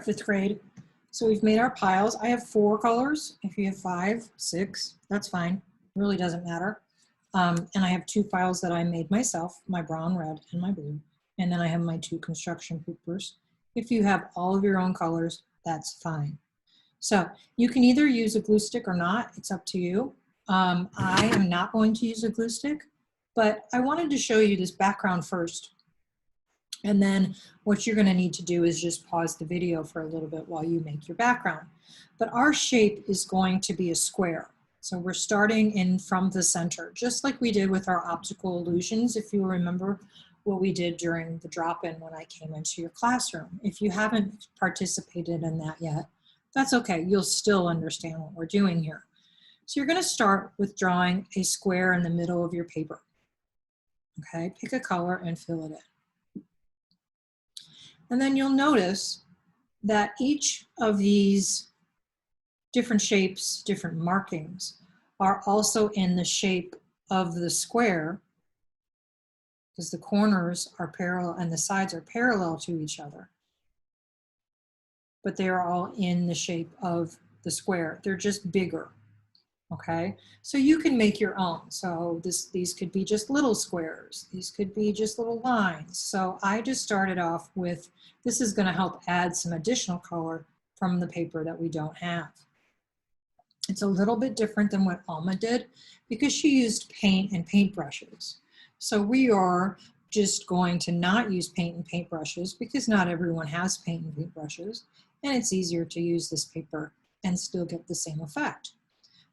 5th grade. So we've made our piles. I have 4 colors. If you have 5, 6, that's fine. It really doesn't matter. And I have 2 files that I made myself, my brown, red, and my blue. And then I have my 2 construction papers. If you have all of your own colors, that's fine. So you can either use a glue stick or not. It's up to you. I am not going to use a glue stick, but I wanted to show you this background first. And then what you're going to need to do is just pause the video for a little bit while you make your background. But our shape is going to be a square. So we're starting in from the center, just like we did with our optical illusions, if you remember what we did during the drop-in when I came into your classroom. If you haven't participated in that yet, that's okay. You'll still understand what we're doing here. So you're going to start with drawing a square in the middle of your paper. Okay, pick a color and fill it in. And then you'll notice that each of these different shapes, different markings, are also in the shape of the square, because the corners are parallel and the sides are parallel to each other. But they are all in the shape of the square. They're just bigger. Okay, so you can make your own. So these could be just little squares. These could be just little lines. So I just started off with, this is going to help add some additional color from the paper that we don't have. It's a little bit different than what Alma did because she used paint and paintbrushes. So we are just going to not use paint and paintbrushes because not everyone has paint and paintbrushes, and it's easier to use this paper and still get the same effect.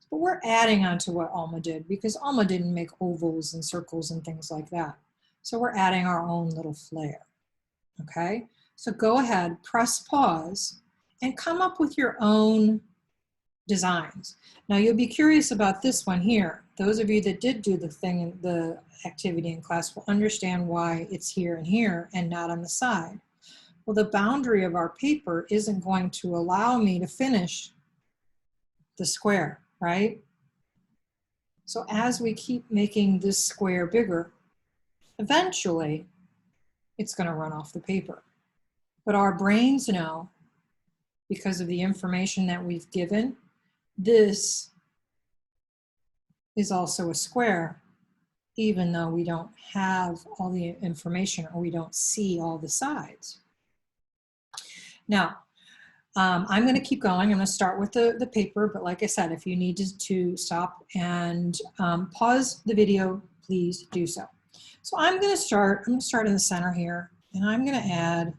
But we're adding on to what Alma did because Alma didn't make ovals and circles and things like that. So we're adding our own little flair, okay? So go ahead, press pause, and come up with your own designs. Now you'll be curious about this one here. Those of you that did do the thing in the activity in class will understand why it's here and not on the side. Well, the boundary of our paper isn't going to allow me to finish the square, right? So as we keep making this square bigger, eventually it's going to run off the paper. But our brains know, because of the information that we've given, this is also a square, even though we don't have all the information or we don't see all the sides. Now, I'm going to keep going. I'm going to start with the paper, but like I said, if you need to stop and pause the video, please do so. So I'm going to start in the center here, and I'm going to add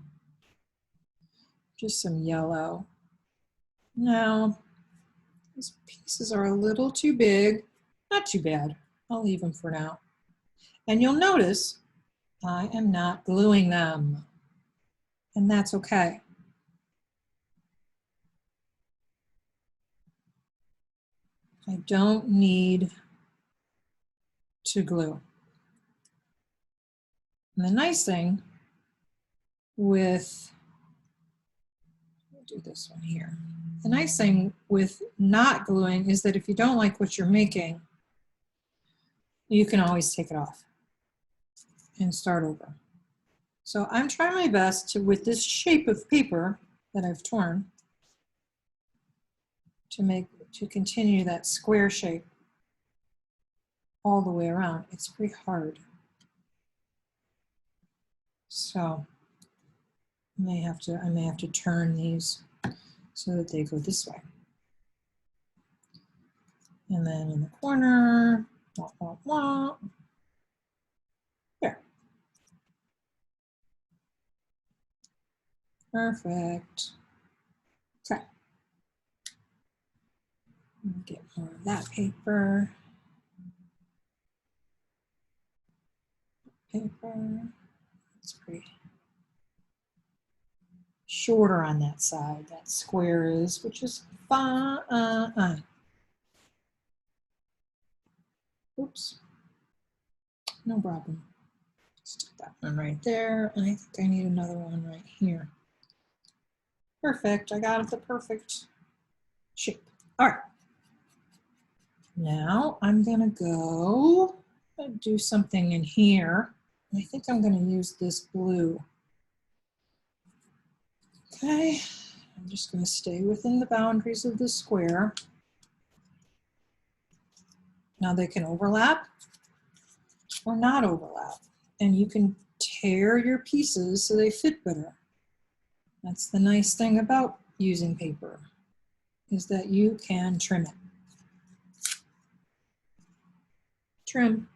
just some yellow. Now, these pieces are a little too big, not too bad. I'll leave them for now. And you'll notice I am not gluing them, and that's okay. I don't need to glue. And the nice thing with, I'll do this one here. The nice thing with not gluing is that if you don't like what you're making, you can always take it off and start over. So I'm trying my best to, with this shape of paper that I've torn, to continue that square shape all the way around. It's pretty hard. So I may have to turn these so that they go this way. And then in the corner, wah, wah, wah. There. Perfect. Okay. Get more of that paper. It's pretty shorter on that side. That square is, which is fine. Oops. No problem. Stick that one right there, and I think I need another one right here. Perfect. I got the perfect shape. All right. Now I'm gonna go do something in here. I think I'm gonna use this blue. Okay, I'm just going to stay within the boundaries of the square. Now they can overlap or not overlap, and you can tear your pieces so they fit better. That's the nice thing about using paper, is that you can trim it. Trim.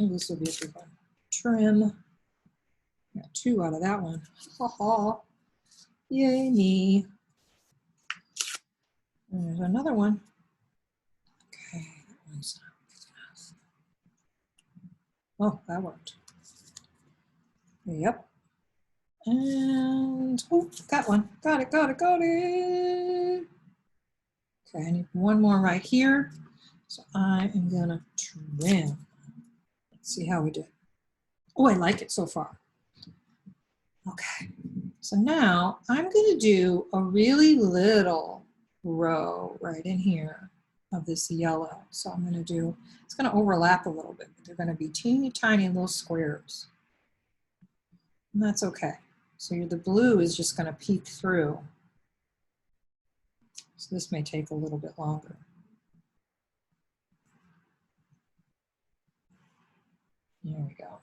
Oh, this will be a good one. Trim. Got 2 out of that one. Ha ha. Yay me. And there's another one. Okay, that one's not big enough. Oh, that worked. Yep. And, oh, got one. Got it, got it, got it. Okay, I need one more right here. So I am gonna trim. Let's see how we did. Oh, I like it so far. Okay, so now I'm gonna do a really little row right in here of this yellow. So I'm gonna do, it's gonna overlap a little bit, but they're gonna be teeny tiny little squares. And that's okay. So the blue is just gonna peek through. So this may take a little bit longer. There we go.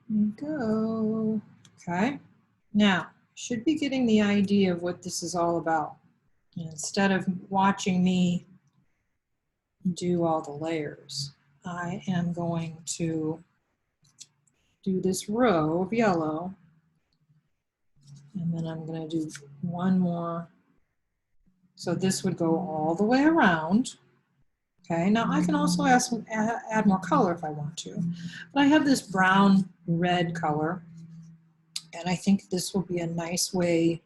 There we go. Okay. Now, should be getting the idea of what this is all about. And instead of watching me do all the layers, I am going to do this row of yellow, and then I'm going to do one more. So this would go all the way around. Okay, now I can also add more color if I want to, but I have this brown red color, and I think this will be a nice way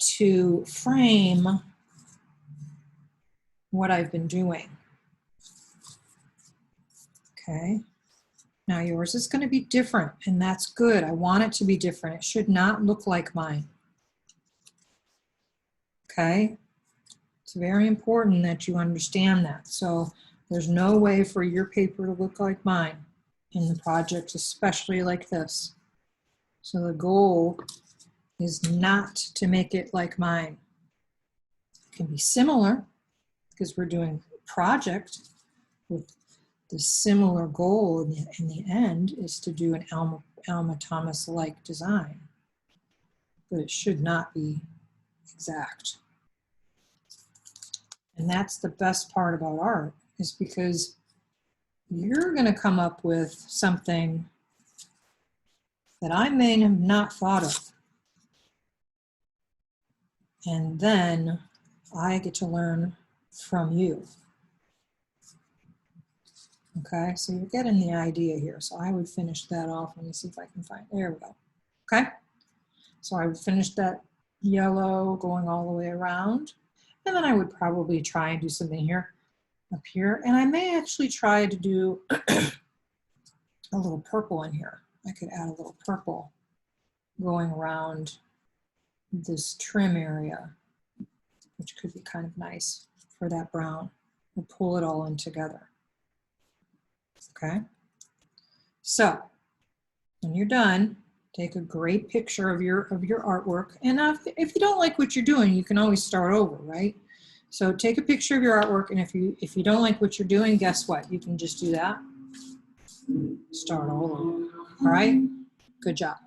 to frame what I've been doing. Okay, now yours is going to be different, and that's good. I want it to be different. It should not look like mine. Okay, it's very important that you understand that. So there's no way for your paper to look like mine in the project, especially like this. So the goal is not to make it like mine. It can be similar because we're doing a project with the similar goal in the end is to do an Alma Thomas-like design, but it should not be exact. And that's the best part about art, is because you're going to come up with something that I may have not thought of. And then I get to learn from you. Okay, so you're getting the idea here. So I would finish that off. Let me see if I can find, there we go. Okay, so I would finish that yellow going all the way around. And then I would probably try and do something here, up here. And I may actually try to do a little purple in here. I could add a little purple going around this trim area, which could be kind of nice for that brown. We'll pull it all in together. Okay, so when you're done, take a great picture of your artwork. And if you don't like what you're doing, you can always start over, right? So take a picture of your artwork, and if you don't like what you're doing, guess what? You can just do that. Start all over. All right? Good job.